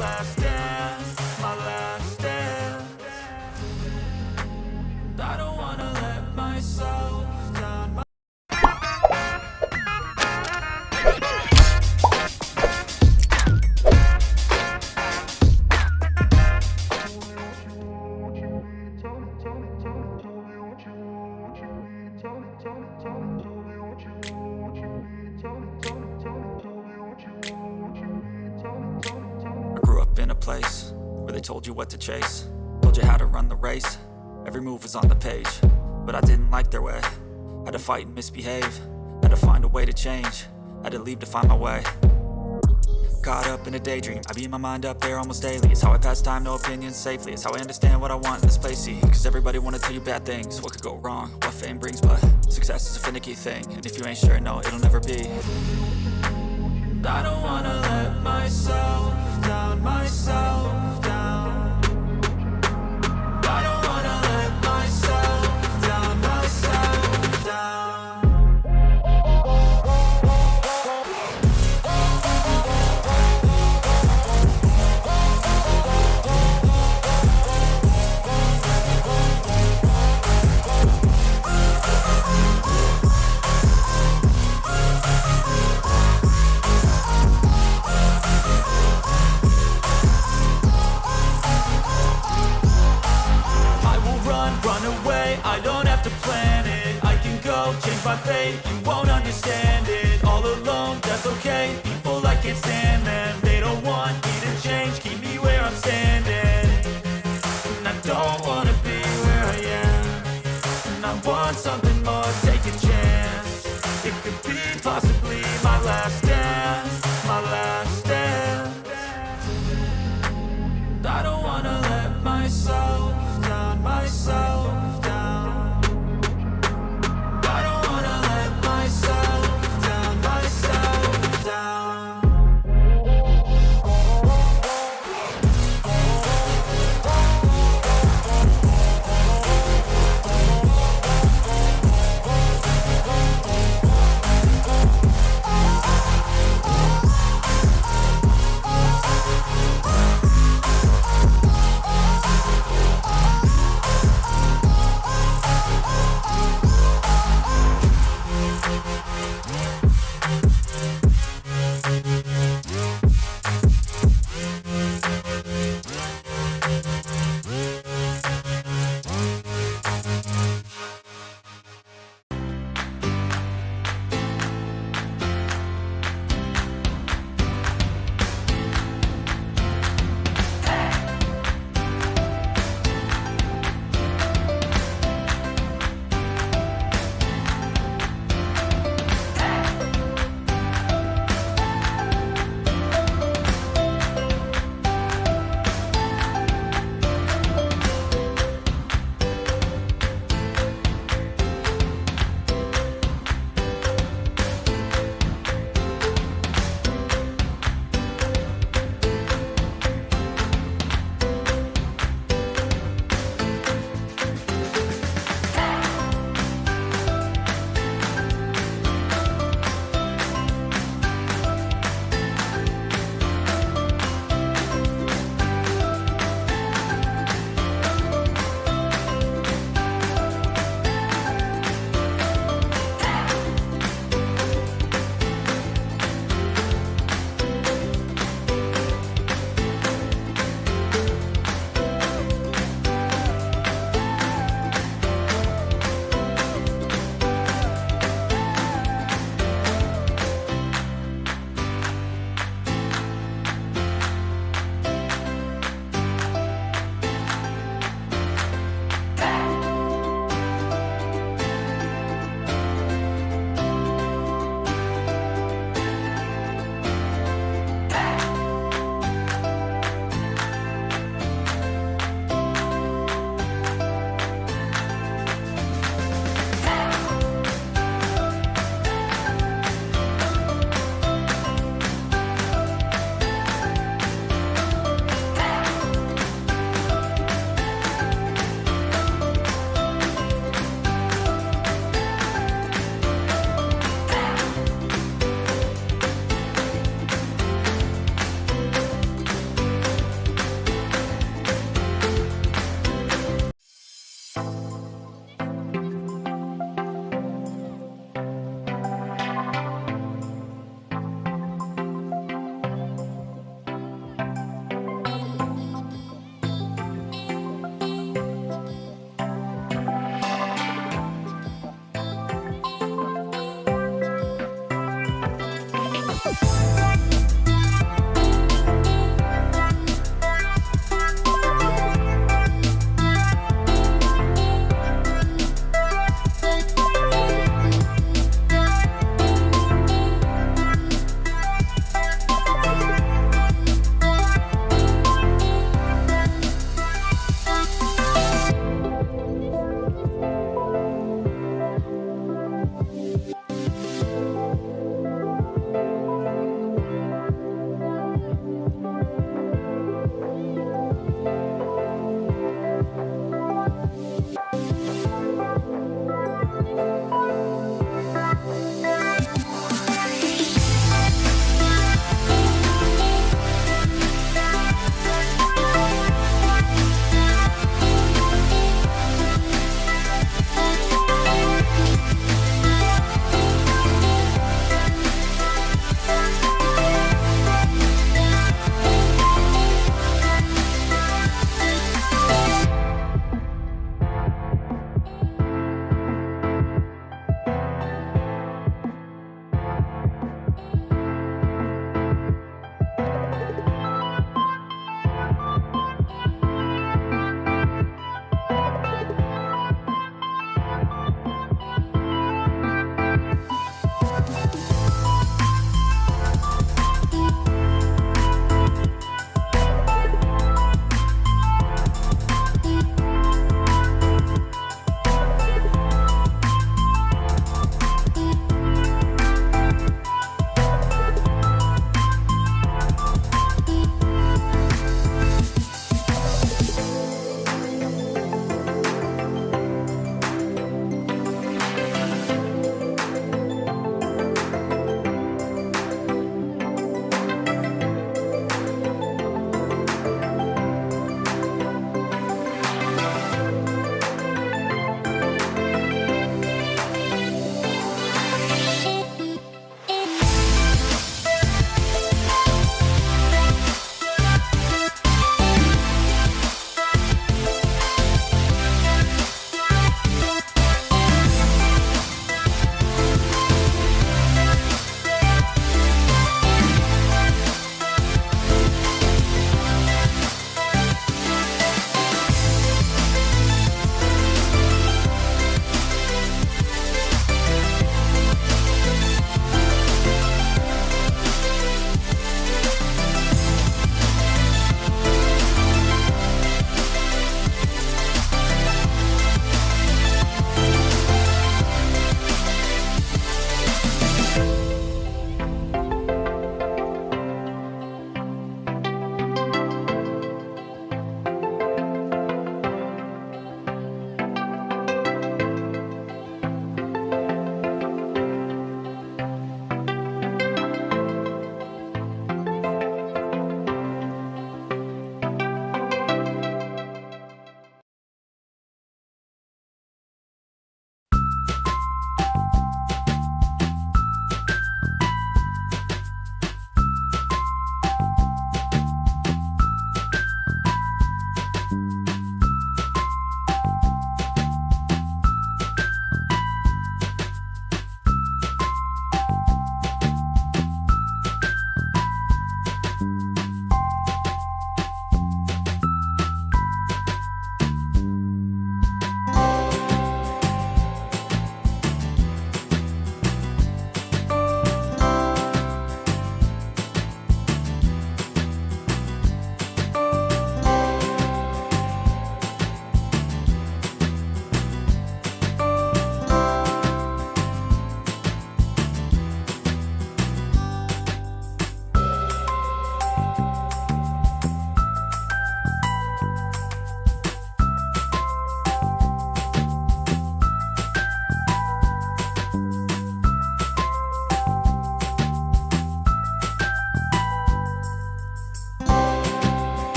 last dance, my last dance. I don't wanna let myself down. I grew up in a place where they told you what to chase, told you how to run the race. Every move was on the page, but I didn't like their way. Had to fight and misbehave, had to find a way to change, had to leave to find my way. Caught up in a daydream, I beat my mind up there almost daily. It's how I pass time, no opinions safely. It's how I understand what I want in this place, see. Cause everybody wanna tell you bad things, what could go wrong, what fame brings. But success is a finicky thing, and if you ain't sure, no, it'll never be. I don't wanna let myself down, myself down. I don't wanna let myself down, myself down. Run away, I don't have to plan it. I can go change my fate.